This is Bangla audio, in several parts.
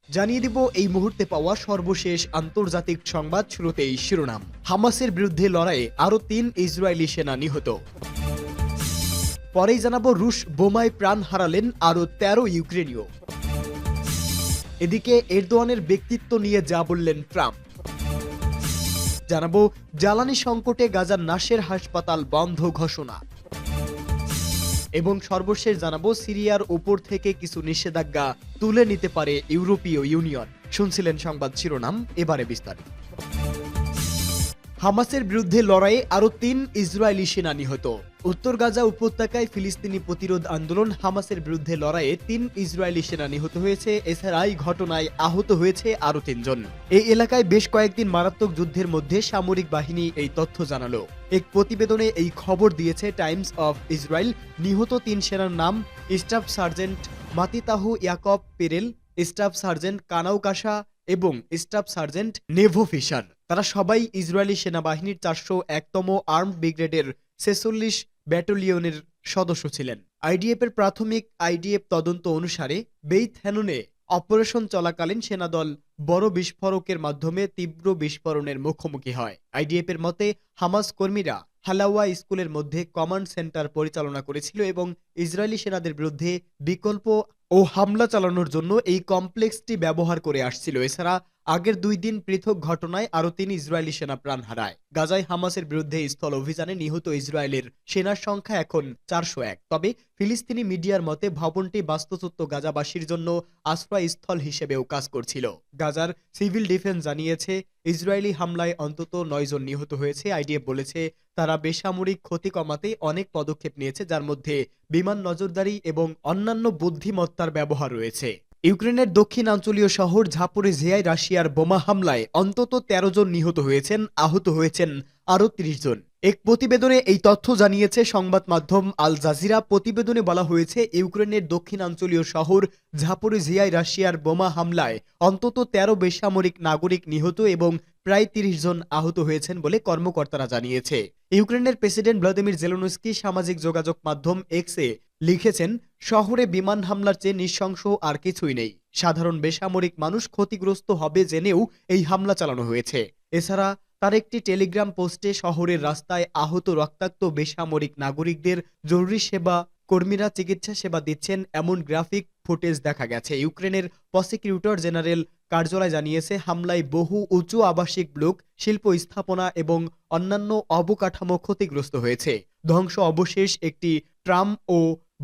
জানিয়ে দিব এই মুহূর্তে পাওয়া সর্বশেষ আন্তর্জাতিক সংবাদ। শুরুতেই শিরোনাম। হামাসের বিরুদ্ধে লড়াইয়ে আরও ৩ ইসরায়েলি সেনা নিহত। পরেই জানাবো রুশ বোমায় প্রাণ হারালেন আরও ১৩ ইউক্রেনীয়। এদিকে এরদোয়ানের ব্যক্তিত্ব নিয়ে যা বললেন ট্রাম্প। জানাবো জ্বালানি সংকটে গাজার নাসের হাসপাতাল বন্ধ ঘোষণা। এবং সর্বশেষ জানাবো সিরিয়ার উপর থেকে কিছু নিষেধাজ্ঞা তুলে নিতে পারে ইউরোপীয় ইউনিয়ন। শুনছিলেন সংবাদ শিরোনাম, এবারে বিস্তারিত। হামাসের বিরুদ্ধে লড়াইয়ে আরও ৩ ইসরায়েলি সেনা নিহত। উত্তর গাজা উপত্যকায় ফিলিস্তিনি প্রতিরোধ আন্দোলন হামাসের বিরুদ্ধে লড়াইয়ে ৩ ইসরায়েলি সেনা নিহত হয়েছে। এছাড়া এই ঘটনায় আহত হয়েছে আরও ৩ জন। এই এলাকায় বেশ কয়েকদিন মারাত্মক যুদ্ধের মধ্যে সামরিক বাহিনী এই তথ্য জানালো। এক প্রতিবেদনে এই খবর দিয়েছে টাইমস অফ ইসরায়েল। নিহত ৩ সেনার নাম স্টাফ সার্জেন্ট মাতিতাহু ইয়াকব পেরেল, স্টাফ সার্জেন্ট কানাউকাশা এবং স্টাফ সার্জেন্ট নেভো ফিশার। তারা সবাই ইসরায়েলি সেনাবাহিনীর ৪০১তম আর্মড ব্রিগেডের ৪৬ ব্যাটালিয়নের সদস্য ছিলেন। আইডিএফ এর প্রাথমিক তদন্ত অনুসারে বেইত হ্যানুনে অপারেশন চলাকালীন সেনাদল বড় বিস্ফোরকের মাধ্যমে তীব্র বিস্ফোরণের মুখোমুখি হয়। আইডিএফ এর মতে হামাস কর্মীরা হালাওয়া স্কুলের মধ্যে কমান্ড সেন্টার পরিচালনা করেছিল এবং ইসরায়েলি সেনাদের বিরুদ্ধে বিকল্প ও হামলা চালানোর জন্য এই কমপ্লেক্সটি ব্যবহার করে আসছিল। এছাড়া আগের ২ দিন পৃথক ঘটনায় আরও ৩ ইসরায়েলি সেনা প্রাণ হারায়। গাজায় হামাসের বিরুদ্ধে স্থল অভিযানে নিহত ইসরায়েলের সেনার সংখ্যা এখন ৪০১। তবে ফিলিস্তিনি মিডিয়ার মতে ভবনটি বাস্তুচ্যুত গাজাবাসীর জন্য আশ্রয়স্থল হিসেবেও কাজ করছিল। গাজার সিভিল ডিফেন্স জানিয়েছে ইসরায়েলি হামলায় অন্তত ৯ জন নিহত হয়েছে। আইডিএফ বলেছে তারা বেসামরিক ক্ষতি কমাতে অনেক পদক্ষেপ নিয়েছে, যার মধ্যে বিমান নজরদারি এবং অন্যান্য বুদ্ধিমত্তার ব্যবহার রয়েছে। ইউক্রেনের দক্ষিণাঞ্চলীয় শহর জাপোরিজিয়ায় রাশিয়ার বোমা হামলায় অন্তত ১৩ জন নিহত হয়েছেন, আহত হয়েছেন আরও ৩০ জন। এক প্রতিবেদনে এই তথ্য জানিয়েছে সংবাদ মাধ্যম আল জাজিরা। প্রতিবেদনে বলা হয়েছে ইউক্রেনের দক্ষিণাঞ্চলীয় শহর জাপোরিজিয়ায় রাশিয়ার বোমা হামলায় অন্তত ১৩ বেসামরিক নাগরিক নিহত এবং প্রায় ৩০ জন আহত হয়েছেন বলে কর্মকর্তারা জানিয়েছে। ইউক্রেনের প্রেসিডেন্ট ভ্লাদিমির জেলেনস্কি সামাজিক যোগাযোগ মাধ্যম এক্সে লিখেছেন, শহরে বিমান হামলার চেয়ে নৃশংস আর কিছুই নেই। সাধারণ বেসামরিক মানুষ ক্ষতিগ্রস্ত হবে জেনেও এই হামলা চালানো হয়েছে। এছাড়া তার একটি টেলিগ্রাম পোস্টে শহরের রাস্তায় আহত রক্তাক্ত বেসামরিক নাগরিকদের জরুরি সেবা কর্মীরা চিকিৎসা সেবা দিচ্ছেন এমন গ্রাফিক ফুটেজ দেখা গেছে। ইউক্রেনের প্রসিকিউটর জেনারেল কার্যালয় জানিয়েছে হামলায় বহু উঁচু আবাসিক ব্লক, শিল্প স্থাপনা এবং অন্যান্য অবকাঠামো ক্ষতিগ্রস্ত হয়েছে। ধ্বংস অবশেষ একটি ট্রাম ও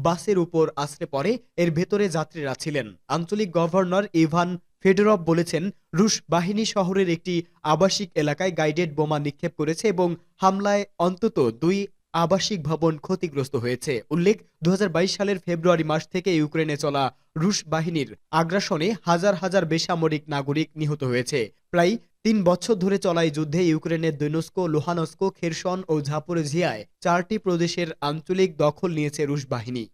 বাসের উপর আছড়ে পড়ে। এর ভেতরে যাত্রীরা ছিলেন। আঞ্চলিক গভর্নর ইভান ফেডরভ বলেছেন রুশ বাহিনী শহরের একটি আবাসিক এলাকায় গাইডেড বোমা নিক্ষেপ করেছে এবং হামলায় অন্তত ২ আবাসিক ভবন ক্ষতিগ্রস্ত হয়েছে। উল্লেখ, ২০২২ সালের ফেব্রুয়ারি মাস থেকে ইউক্রেনে চলা রুশ বাহিনীর আগ্রাসনে হাজার হাজার বেসামরিক নাগরিক নিহত হয়েছে। প্রায় ৩ বছর ধরে চলা এই যুদ্ধে ইউক্রেনের দোনেৎস্ক, লুহানস্ক, খেরসন ও জাপোরিজিয়ায় ৪টি প্রদেশের আঞ্চলিক দখল নিয়েছে রুশ বাহিনী।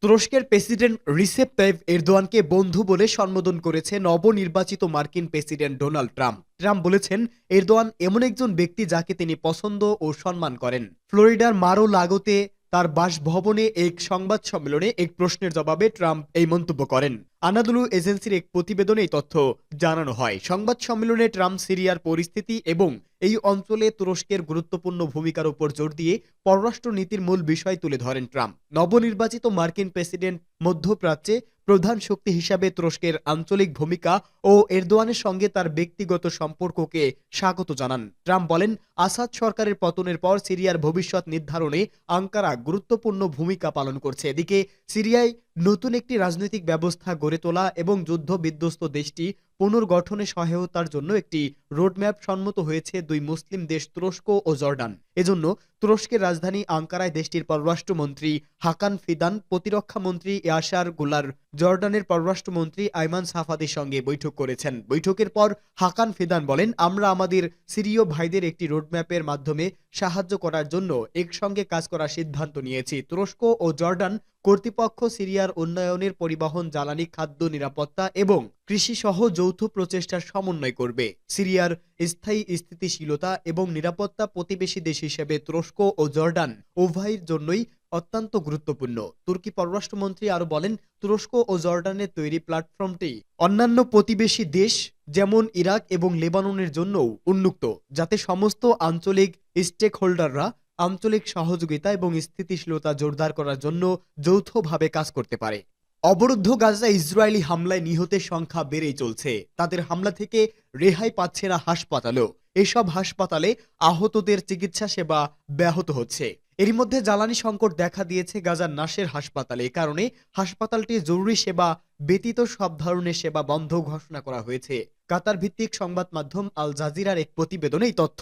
তুরস্কের প্রেসিডেন্ট রিসেপ তাইপ এরদোয়ানকে বন্ধু বলে সম্বোধন করেছে নবনির্বাচিত মার্কিন প্রেসিডেন্ট ডোনাল্ড ট্রাম্প। ট্রাম্প বলেছেন এরদোয়ান এমন একজন ব্যক্তি যাকে তিনি পছন্দ ও সম্মান করেন। ফ্লোরিডার মারো লাগোতে তার বাসভবনে এক সংবাদ সম্মেলনে এক প্রশ্নের জবাবে ট্রাম্প এই মন্তব্য করেন। আনাদোলু এজেন্সির এক প্রতিবেদনে এই তথ্য জানানো হয়। সংবাদ সম্মেলনে ট্রাম্প সিরিয়ার পরিস্থিতি এবং এই অঞ্চলে তুরস্কের গুরুত্বপূর্ণ ভূমিকার উপর জোর দিয়ে পররাষ্ট্র নীতির মূল বিষয় তুলে ধরেন ট্রাম্প। নবনির্বাচিত মার্কিন প্রেসিডেন্ট মধ্যপ্রাচ্যে প্রধান শক্তি হিসাবে তুরস্কের আঞ্চলিক ভূমিকা ও এরদোয়ানের সঙ্গে তার ব্যক্তিগত সম্পর্ককে স্বাগত জানান। ট্রাম্প বলেন, আসাদ সরকারের পতনের পর সিরিয়ার ভবিষ্যৎ নির্ধারণে আঙ্কারা গুরুত্বপূর্ণ ভূমিকা পালন করছে। এদিকে সিরিয়ায় নতুন একটি রাজনৈতিক ব্যবস্থা গড়ে তোলা এবং যুদ্ধ বিধ্বস্ত দেশটি পুনর্গঠনে সহায়তার জন্য একটি রোডম্যাপ সম্মত হয়েছে ২ মুসলিম দেশ তুরস্ক ও জর্ডান। এজন্য তুরস্কের রাজধানী আঙ্কারায় দেশটির পররাষ্ট্রমন্ত্রী হাকান ফিদান, প্রতিরক্ষা মন্ত্রী ইয়াসার গুলার, জর্ডানের পররাষ্ট্রমন্ত্রী আইমান সাফাদির সঙ্গে বৈঠক করেছেন। বৈঠকের পর হাকান ফিদান বলেন, আমরা আমাদের সিরীয় ভাইদের একটি রোডম্যাপের মাধ্যমে সাহায্য করার জন্য একসঙ্গে কাজ করার সিদ্ধান্ত নিয়েছি। তুরস্ক ও জর্ডান কর্তৃপক্ষ সিরিয়ার উন্নয়নের পরিবহন, জ্বালানি, খাদ্য নিরাপত্তা এবং কৃষি সহ যৌথ প্রচেষ্টার সমন্বয় করবে। সিরিয়ার স্থায়ী স্থিতিশীলতা এবং নিরাপত্তা প্রতিবেশী দেশ হিসেবে তুরস্ক ও জর্ডান উভয়ের জন্যই অত্যন্ত গুরুত্বপূর্ণ। তুর্কি পররাষ্ট্রমন্ত্রী আরও বলেন, তুরস্ক ও জর্ডানের তৈরি প্ল্যাটফর্মটি অন্যান্য প্রতিবেশী দেশ যেমন ইরাক এবং লেবাননের জন্যও উন্মুক্ত, যাতে সমস্ত আঞ্চলিক স্টেকহোল্ডাররা আঞ্চলিক সহযোগিতা এবং স্থিতিশীলতা জোরদার করার জন্য যৌথভাবে কাজ করতে পারে। অবরুদ্ধ গাজা ইসরায়েলি হামলায় নিহতের সংখ্যা বেড়েই চলছে। তাদের হামলা থেকে রেহাই পাচ্ছে না হাসপাতালও। এসব হাসপাতালে আহতদের চিকিৎসা সেবা ব্যাহত হচ্ছে। এরই মধ্যে জ্বালানি সংকট দেখা দিয়েছে গাজার নাসের হাসপাতালে। এ কারণে হাসপাতালটি জরুরি সেবা ব্যতীত সব ধরনের সেবা বন্ধ ঘোষণা করা হয়েছে। কাতার ভিত্তিক সংবাদ মাধ্যম আল জাজিরার এক প্রতিবেদনে এই তথ্য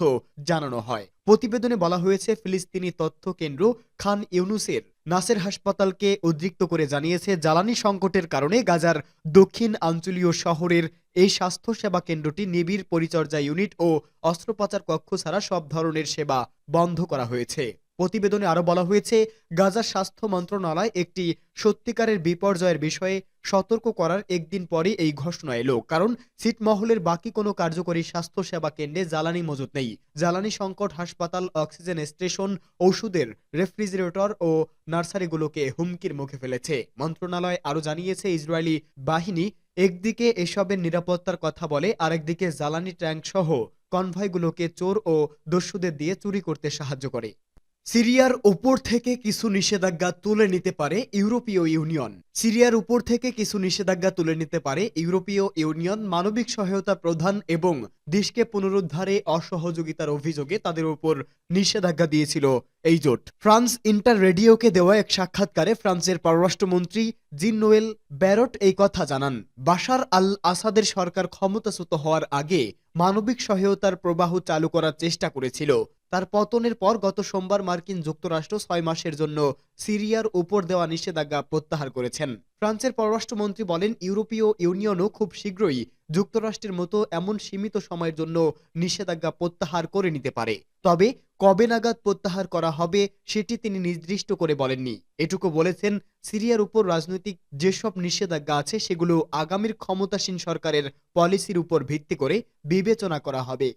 জানানো হয়। প্রতিবেদনে বলা হয়েছে, ফিলিস্তিনি তথ্য কেন্দ্র খান ইউনুসের নাসের হাসপাতালকে উদ্রিক্ত করে জানিয়েছে, জ্বালানি সংকটের কারণে গাজার দক্ষিণ আঞ্চলীয় শহরের এই স্বাস্থ্য সেবা কেন্দ্রটি নিবিড় পরিচর্যা ইউনিট ও অস্ত্রোপচার কক্ষ ছাড়া সব ধরনের সেবা বন্ধ করা হয়েছে। প্রতিবেদনে আরো বলা হয়েছে, গাজার স্বাস্থ্য মন্ত্রণালয় একটি সত্যিকারের বিপর্যয়ের বিষয়ে সতর্ক করার একদিন পরই এই ঘোষণা এলো, কারণ ছিটমহলের বাকি কোনো কার্যকরী স্বাস্থ্য সেবা কেন্দ্রে জ্বালানি মজুত নেই। জ্বালানি সংকট হাসপাতাল, অক্সিজেন স্টেশন, ওষুধের রেফ্রিজারেটর ও নার্সারিগুলোকে হুমকির মুখে ফেলেছে। মন্ত্রণালয় আরো জানিয়েছে, ইসরায়েলি বাহিনী একদিকে এসবের নিরাপত্তার কথা বলে, আরেকদিকে জ্বালানি ট্যাঙ্ক সহ কনভয়গুলোকে চোর ও দস্যুদের দিয়ে চুরি করতে সাহায্য করে। সিরিয়ার উপর থেকে কিছু নিষেধাজ্ঞা তুলে নিতে পারে ইউরোপীয় ইউনিয়ন। সিরিয়ার উপর থেকে কিছু নিষেধাজ্ঞা তুলে নিতে পারে ইউরোপীয় ইউনিয়ন। মানবিক সহায়তা প্রদান এবং দেশকে পুনরুদ্ধারে অসহযোগিতার অভিযোগে তাদের উপর নিষেধাজ্ঞা দিয়েছিল এই জোট। ফ্রান্স ইন্টার রেডিওকে দেওয়া এক সাক্ষাৎকারে ফ্রান্সের পররাষ্ট্রমন্ত্রী জিন নোয়েল ব্যারট এই কথা জানান। বাশার আল আসাদের সরকার ক্ষমতাচ্যুত হওয়ার আগে মানবিক সহায়তার প্রবাহ চালু করার চেষ্টা করেছিল। তার পতনের পর গত সোমবার মার্কিন যুক্তরাষ্ট্র 6 মাসের জন্য সিরিয়ার উপর দেওয়া নিষেধাজ্ঞা প্রত্যাহার করেছেন। ফ্রান্সের পররাষ্ট্রমন্ত্রী বলেন, ইউরোপীয় ইউনিয়নও খুব শীঘ্রই যুক্তরাষ্ট্রের মতো এমন সীমিত সময়ের জন্য নিষেধাজ্ঞা প্রত্যাহার করে নিতে পারে। তবে কবে নাগাদ প্রত্যাহার করা হবে সেটি তিনি নির্দিষ্ট করে বলেননি। এটুকু বলেছেন, সিরিয়ার উপর রাজনৈতিক যেসব নিষেধাজ্ঞা আছে সেগুলো আগামীর ক্ষমতাসীন সরকারের পলিসির উপর ভিত্তি করে বিবেচনা করা হবে।